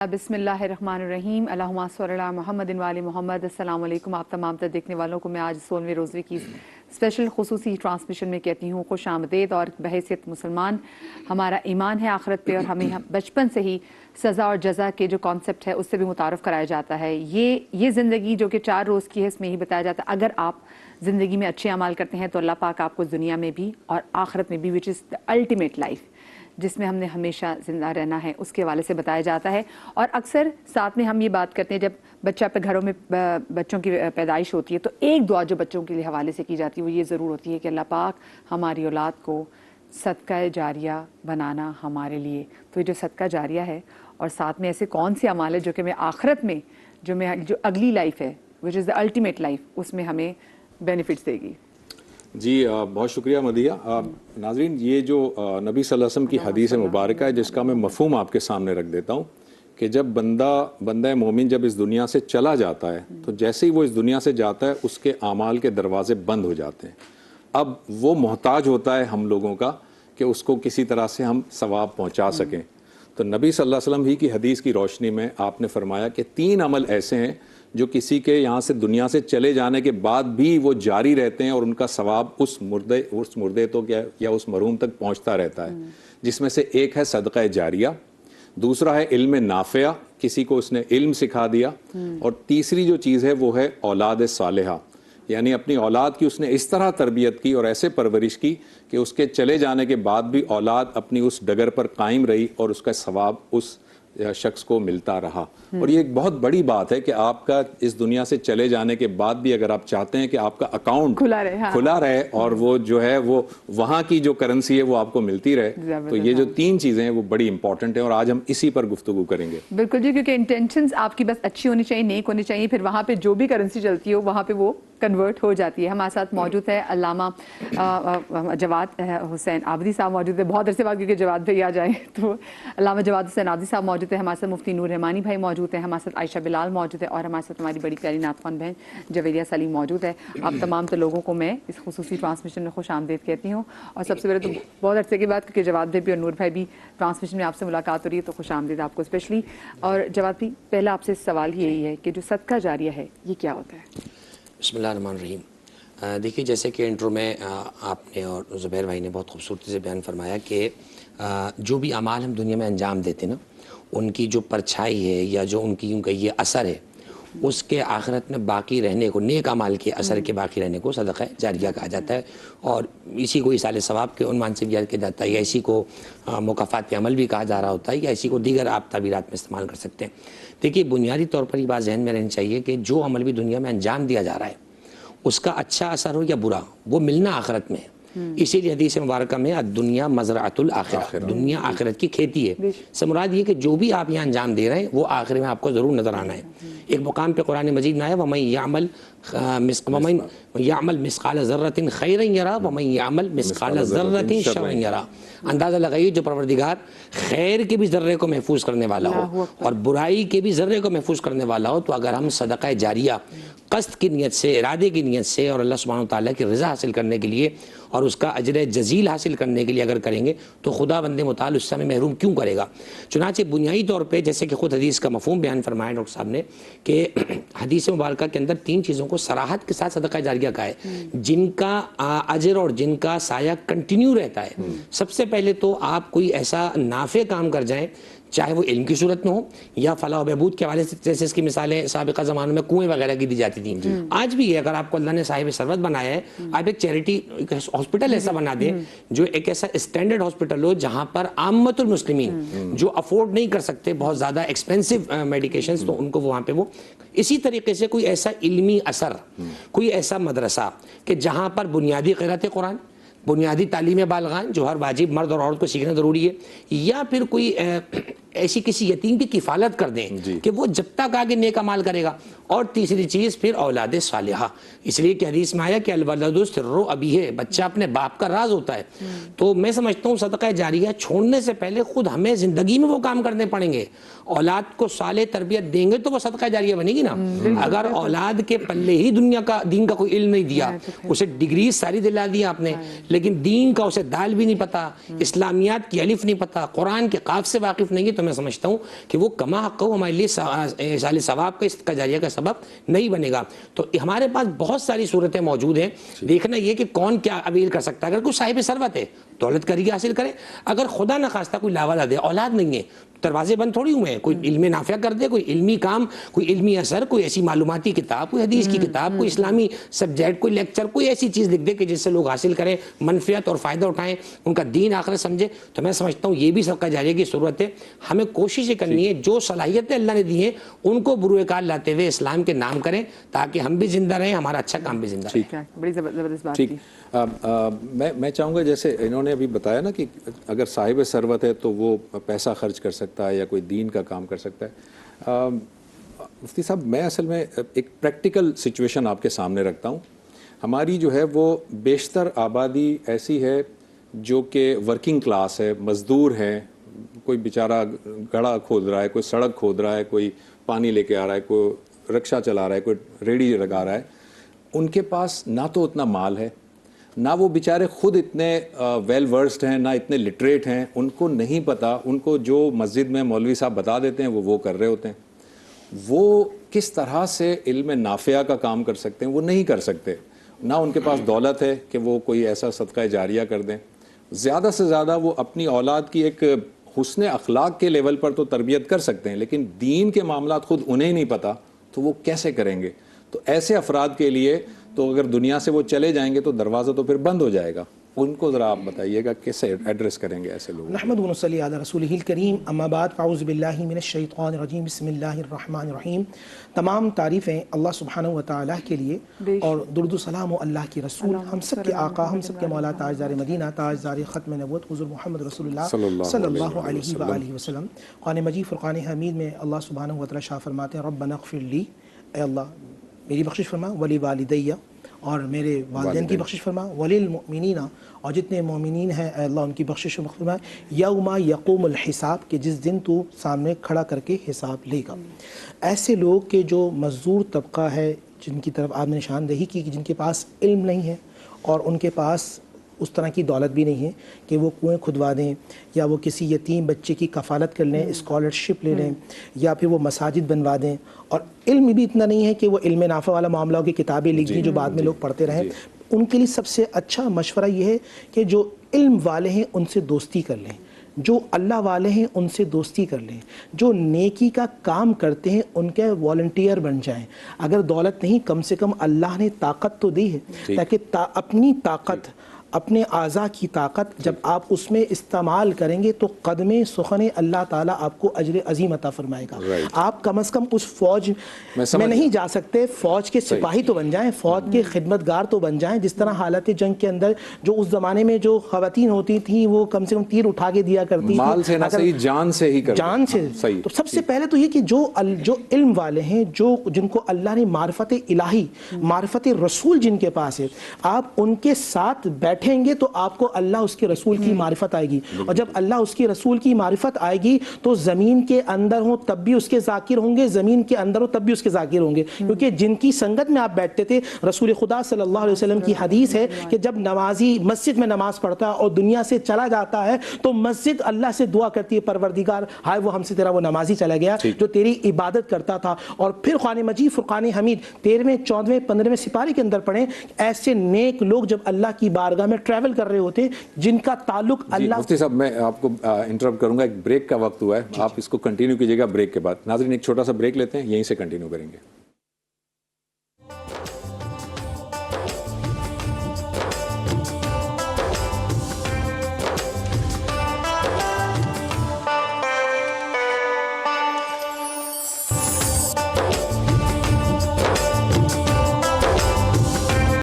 بسم اللہ الرحمن الرحیم، اللہم صلی علی محمد و آل محمد۔ السلام علیکم آپ تمام تر دیکھنے والوں کو میں آج 16ویں روزے کی اسپیشل خصوصی ٹرانسمیشن میں کہتی ہوں خوش آمدید۔ اور بحیثیت مسلمان ہمارا ایمان ہے آخرت پہ، اور ہمیں بچپن سے ہی سزا اور جزا کے جو کانسیپٹ ہے اس سے بھی متعارف کرایا جاتا ہے۔ یہ زندگی جو کہ 4 روز کی ہے، اس میں ہی بتایا جاتا ہے اگر آپ زندگی میں اچھے اعمال کرتے ہیں تو اللہ پاک آپ کو دنیا میں بھی اور آخرت میں بھی، وچ از دا الٹیمیٹ لائف، جس میں ہم نے ہمیشہ زندہ رہنا ہے، اس کے حوالے سے بتایا جاتا ہے۔ اور اکثر ساتھ میں ہم یہ بات کرتے ہیں جب بچہ پہ گھروں میں بچوں کی پیدائش ہوتی ہے تو ایک دعا جو بچوں کے لیے حوالے سے کی جاتی ہے وہ یہ ضرور ہوتی ہے کہ اللہ پاک ہماری اولاد کو صدقہ جاریہ بنانا ہمارے لیے۔ تو یہ جو صدقہ جاریہ ہے، اور ساتھ میں ایسے کون سے اعمال ہے جو کہ میں آخرت میں جو اگلی لائف ہے وچ از دا الٹیمیٹ لائف، اس میں ہمیں بینیفٹس دے گی۔ جی بہت شکریہ مدیہ۔ ناظرین، یہ جو نبی صلی اللہ علیہ وسلم کی حدیث مبارکہ ہے جس کا میں مفہوم آپ کے سامنے رکھ دیتا ہوں کہ جب بندہ مومن جب اس دنیا سے چلا جاتا ہے تو جیسے ہی وہ اس دنیا سے جاتا ہے اس کے اعمال کے دروازے بند ہو جاتے ہیں۔ اب وہ محتاج ہوتا ہے ہم لوگوں کا کہ اس کو کسی طرح سے ہم ثواب پہنچا سکیں۔ تو نبی صلی اللہ علیہ وسلم ہی کی حدیث کی روشنی میں آپ نے فرمایا کہ 3 عمل ایسے ہیں جو کسی کے یہاں سے دنیا سے چلے جانے کے بعد بھی وہ جاری رہتے ہیں اور ان کا ثواب اس مردے تو یا اس مرحوم تک پہنچتا رہتا ہے، جس میں سے ایک ہے صدقہ جاریہ، دوسرا ہے علم نافع، کسی کو اس نے علم سکھا دیا، اور تیسری جو چیز ہے وہ ہے اولاد صالحہ، یعنی اپنی اولاد کی اس نے اس طرح تربیت کی اور ایسے پرورش کی کہ اس کے چلے جانے کے بعد بھی اولاد اپنی اس ڈگر پر قائم رہی اور اس کا ثواب اس شخص کو ملتا رہا۔ اور یہ ایک بہت بڑی بات ہے کہ آپ کا اس دنیا سے چلے جانے کے بعد بھی اگر آپ چاہتے ہیں کہ آپ کا اکاؤنٹ کھلا رہے اور وہ جو ہے وہ وہاں کی جو کرنسی ہے وہ آپ کو ملتی رہے، تو یہ جو 3 چیزیں ہیں وہ بڑی امپورٹنٹ ہیں، اور آج ہم اسی پر گفتگو کریں گے۔ بالکل جی، کیونکہ انٹینشنز آپ کی بس اچھی ہونی چاہیے، نیک ہونی چاہیے، پھر وہاں پہ جو بھی کرنسی چلتی ہو وہاں پہ وہ کنورٹ ہو جاتی ہے۔ ہمارے ساتھ موجود ہے علامہ جواد حسین عابدی صاحب موجود ہے، بہت عرصے بعد کیونکہ جواد بھائی آ جائیں تو علامہ جواد حسین عابدی صاحب موجود ہے، ہمارے ساتھ مفتی نور رحمانی بھائی موجود ہیں، ہمارے ساتھ عائشہ بلال موجود ہے، اور ہمارے ساتھ ہماری بڑی پیاری نعت خوان بہن جویریہ سلیم موجود ہے۔ آپ تمام تو لوگوں کو میں اس خصوصی ٹرانسمیشن میں خوش آمدید کہتی ہوں، اور سب سے پہلے تو بہت عرصے کے بعد کیونکہ جواد بھائی بھی اور نور بھائی بھی ٹرانسمیشن میں آپ سے ملاقات ہو رہی ہے تو خوش آمدید آپ کو اسپیشلی۔ اور جواد بھائی، پہلا آپ سے سوال یہی ہے کہ جو صدقہ جاریہ ہے یہ کیا ہوتا ہے؟ بسم اللہ الرحمن الرحیم۔ دیکھیے، جیسے کہ انٹرو میں آپ نے اور زبیر بھائی نے بہت خوبصورتی سے بیان فرمایا کہ جو بھی اعمال ہم دنیا میں انجام دیتے نا، ان کی جو پرچھائی ہے یا جو ان کی یوں کہیے اثر ہے، اس کے آخرت میں باقی رہنے کو، نیک اعمال کے اثر کے باقی رہنے کو صدقہ جاریہ کہا جاتا ہے، اور اسی کو ایصال ثواب کے عنوان سے بھی یاد کیا جاتا ہے، یا اسی کو مکافات عمل بھی کہا جا رہا ہوتا ہے، یا اسی کو دیگر آپ تعبیرات میں استعمال کر سکتے ہیں۔ دیکھیے، بنیادی طور پر یہ بات ذہن میں رہنی چاہیے کہ جو عمل بھی دنیا میں انجام دیا جا رہا ہے اس کا اچھا اثر ہو یا برا، وہ ملنا آخرت میں ہے۔ اسی لیے حدیث مبارکہ میں الدنیا مزرعۃ الآخرہ، دنیا آخرت کی کھیتی ہے۔ سے مراد یہ کہ جو بھی آپ یہاں انجام دے رہے ہیں وہ آخر میں آپ کو ضرور نظر آنا ہے۔ ایک مقام پہ قرآن مجید میں آیا وَمَن يَعْمَلْ مِثْقَالَ ذَرَّةٍ خَيْرًا يَرَى وَمَن يَعْمَلْ مِثْقَالَ ذَرَّةٍ شَرًّا يَرَى۔ اندازہ لگائیے، جو پروردگار خیر کے بھی ذرے کو محفوظ کرنے والا ہو اور برائی کے بھی ذرے کو محفوظ کرنے والا ہو، تو اگر ہم صدقہ جاریہ قصد کی نیت سے، ارادے کی نیت سے، اور اللہ سبحانہ وتعالیٰ کی رضا حاصل کرنے کے لیے اور اس کا اجر جزیل حاصل کرنے کے لیے اگر کریں گے تو خدا بند متعال اس سے ہمیں محروم کیوں کرے گا؟ چنانچہ بنیادی طور پہ جیسے کہ خود حدیث کا مفہوم بیان فرمایا ڈاکٹر صاحب نے کہ حدیث مبارکہ کے اندر 3 چیزوں کو صراحت کے ساتھ صدقہ جاریہ کا ہے جن کا اجر اور جن کا سایہ کنٹینیو رہتا ہے۔ سب سے پہلے تو آپ کوئی ایسا نافع کام کر جائیں، چاہے وہ علم کی صورت میں ہو یا فلاح و بہبود کے حوالے سے، جیسے اس کی مثالیں سابقہ زمانوں میں کنویں وغیرہ کی دی جاتی تھیں، آج بھی ہے۔ اگر آپ کو اللہ نے صاحب ثروت بنایا ہے، آپ ایک چیریٹی ہاسپٹل ایسا بنا دیں جو ایک ایسا اسٹینڈرڈ ہاسپٹل ہو جہاں پر عامت المسلمین جو افورڈ نہیں کر سکتے بہت زیادہ ایکسپینسو میڈیکیشنز، تو ان کو وہاں پہ وہ اسی طریقے سے کوئی ایسا علمی اثر، کوئی ایسا مدرسہ کہ جہاں پر بنیادی قرأت قرآن، بنیادی تعلیم بالغان جو ہر واجب مرد اور عورت کو سیکھنا ضروری ہے، یا پھر کوئی ایسی کسی یتیم کی کفالت کر دیں کہ وہ جب تک آگے نیک اعمال کرے گا۔ اور تیسری چیز پھر اولاد صالحہ، اس لیے کہ حدیث میں آیا کہ الولد سر ابیہ، بچہ اپنے باپ کا راز ہوتا ہے۔ تو میں سمجھتا ہوں صدقہ جاریہ چھوڑنے سے پہلے خود ہمیں زندگی میں وہ کام کرنے پڑیں گے۔ اولاد کو صالح تربیت دیں گے تو وہ صدقہ جاریہ بنے گی نا۔ اگر اولاد کے پلے ہی دنیا کا دین کا کوئی علم نہیں دیا، اسے ڈگری ساری دلا دی آپ نے، لیکن دین کا اسے دال بھی نہیں پتا، اسلامیات کی الف نہیں پتا، قرآن کے قاف سے واقف نہیں ہے، تو تو میں سمجھتا ہوں کہ وہ کما حق ہمارے لیے سال ثواب کا اس کا جاریہ کا سبب نہیں بنے گا. تو ہمارے پاس بہت ساری صورتیں موجود ہیں. دیکھنا یہ کہ کون کیا اویل کر سکتا ہے. اگر کوئی صاحب ثروت ہے دولت کری حاصل کرے. اگر خدا نخواستہ کوئی لاوالا دے, اولاد نہیں ہے, دروازے بند تھوڑی ہوئے ہیں. کوئی علم نافع کر دے, کوئی علمی کام, کوئی علمی اثر, کوئی ایسی معلوماتی کتاب, کوئی حدیث کی کتاب, کوئی اسلامی سبجیکٹ, کوئی لیکچر, کوئی ایسی چیز لکھ دے کہ جس سے لوگ حاصل کریں, منفعت اور فائدہ اٹھائیں, ان کا دین آخرت سمجھے. تو میں سمجھتا ہوں یہ بھی صدقہ جاریہ کی ضرورت ہے. ہمیں کوشش کرنی ہے جو صلاحیتیں اللہ نے دی ہیں ان کو بروئے کار لاتے ہوئے اسلام کے نام کریں تاکہ ہم بھی زندہ رہیں, ہمارا اچھا کام بھی زندہ رہے. بڑی زبردست بات ٹھیک. تھی. میں چاہوں گا جیسے انہوں نے ابھی بتایا نا کہ اگر صاحب ثروت ہے تو وہ پیسہ خرچ کر سکتا ہے یا کوئی دین کا کام کر سکتا ہے. مفتی صاحب, میں اصل میں ایک پریکٹیکل سچویشن آپ کے سامنے رکھتا ہوں. ہماری جو ہے وہ بیشتر آبادی ایسی ہے جو کہ ورکنگ کلاس ہے, مزدور ہیں. کوئی بیچارہ گڑھا کھود رہا ہے, کوئی سڑک کھود رہا ہے, کوئی پانی لے کے آ رہا ہے, کوئی رکشہ چلا رہا ہے, کوئی ریڑھی لگا رہا ہے. ان کے پاس نہ تو اتنا مال ہے, نہ وہ بیچارے خود اتنے ویل ورسڈ ہیں, نہ اتنے لٹریٹ ہیں. ان کو نہیں پتا, ان کو جو مسجد میں مولوی صاحب بتا دیتے ہیں وہ کر رہے ہوتے ہیں. وہ کس طرح سے علم نافعہ کا کام کر سکتے ہیں, وہ نہیں کر سکتے. نہ ان کے پاس دولت ہے کہ وہ کوئی ایسا صدقہ جاریہ کر دیں. زیادہ سے زیادہ وہ اپنی اولاد کی ایک حسن اخلاق کے لیول پر تو تربیت کر سکتے ہیں, لیکن دین کے معاملات خود انہیں نہیں پتا تو وہ کیسے کریں گے. تو ایسے افراد کے لیے تو اگر دنیا سے وہ چلے جائیں گے تو دروازہ تو پھر بند ہو جائے گا. ان کو ذرا آپ بتائیے گا کیسے ایڈریس کریں گے ایسے لوگ. نحمد و نصلی علی رسولہ الکریم, اما بعد, فاعوذ باللہ من الشیطان الرجیم, بسم اللہ الرحمن الرحیم. تمام تعریفیں اللہ سبحانہ و تعالیٰ کے لیے اور درود و سلام و اللہ کی رسول, ہم سب کے آقا, ہم سب کے مولا, تاجدار مدینہ, تاجدار ختم نبوت, حضور محمد رسول اللہ صلی اللہ علیہ وآلہ وسلم. قرآن مجید فرقان حمید میں اللہ سبحانہ و تعالیٰ شاہ فرماتے ہیں, ربنا اغفر لی, اے اللہ میری بخشش فرما, ولی والدیہ, اور میرے والدین کی بخشش فرما, وللمؤمنین, اور جتنے مومنین ہیں اے اللہ ان کی بخشش فرما, یوم یقوم الحساب, کہ جس دن تو سامنے کھڑا کر کے حساب لے گا. ایسے لوگ کے جو مزدور طبقہ ہے جن کی طرف آپ نے نشاندہی کی کہ جن کے پاس علم نہیں ہے اور ان کے پاس اس طرح کی دولت بھی نہیں ہے کہ وہ کنویں کھدوا دیں یا وہ کسی یتیم بچے کی کفالت کر لیں, اسکالرشپ لے لیں, یا پھر وہ مساجد بنوا دیں, اور علم بھی اتنا نہیں ہے کہ وہ علم نافع والا معاملہ ہو کہ کتابیں لکھ دیں جو بعد میں لوگ پڑھتے رہیں. ان کے لیے سب سے اچھا مشورہ یہ ہے کہ جو علم والے ہیں ان سے دوستی کر لیں, جو اللہ والے ہیں ان سے دوستی کر لیں, جو نیکی کا کام کرتے ہیں ان کے والنٹیئر بن جائیں. اگر دولت نہیں, کم سے کم اللہ نے طاقت تو دی ہے, تاکہ اپنی طاقت, اپنے اعضاء کی طاقت جب آپ اس میں استعمال کریں گے تو قدم سخن اللہ تعالیٰ آپ کو اجر عظیم عطا فرمائے گا. آپ کم از کم اس فوج میں نہیں جا سکتے, فوج کے سپاہی تو بن جائیں, فوج کے خدمتگار تو بن جائیں. جس طرح حالت جنگ کے اندر جو اس زمانے میں جو خواتین ہوتی تھیں وہ کم سے کم تیر اٹھا کے دیا کرتی, مال سے نہ صحیح جان سے ہی, جان سے. تو سب سے پہلے تو یہ کہ جو علم والے ہیں, جو جن کو اللہ نے معرفت الہی, معرفت رسول جن کے پاس ہے, آپ ان کے ساتھ بیٹھیں گے تو آپ کو اللہ اس کے رسول کی معرفت آئے گی. اور جب اللہ اس کے رسول کی معرفت آئے گی تو زمین کے اندر ہوں تب بھی اس کے ذاکر ہوں گے, زمین کے اندر ہوں تب بھی اس کے ذاکر ہوں گے, کیونکہ جن کی سنگت میں آپ بیٹھتے تھے, رسول خدا صلی اللہ علیہ وسلم کی حدیث ہے کہ جب نمازی مسجد میں نماز پڑھتا ہے اور دنیا سے چلا جاتا ہے تو مسجد اللہ سے دعا کرتی ہے, پروردگار ہائے وہ ہم سے تیرا وہ نمازی چلا گیا جو تیری عبادت کرتا تھا. اور پھر قرآن مجید فرقان حمید 13ویں 14ویں 15ویں سپارے کے اندر پڑھیں, ایسے نیک لوگ جب اللہ کی بارگاہ میں ٹریول کر رہے ہوتے جن کا تعلق اللہ. مفتی صاحب میں آپ کو انٹرپٹ کروں گا, ایک بریک کا وقت ہوا ہے, آپ اس کو کنٹینیو کیجیے گا بریک کے بعد. ناظرین ایک چھوٹا سا بریک لیتے ہیں, یہیں سے کنٹینیو کریں گے.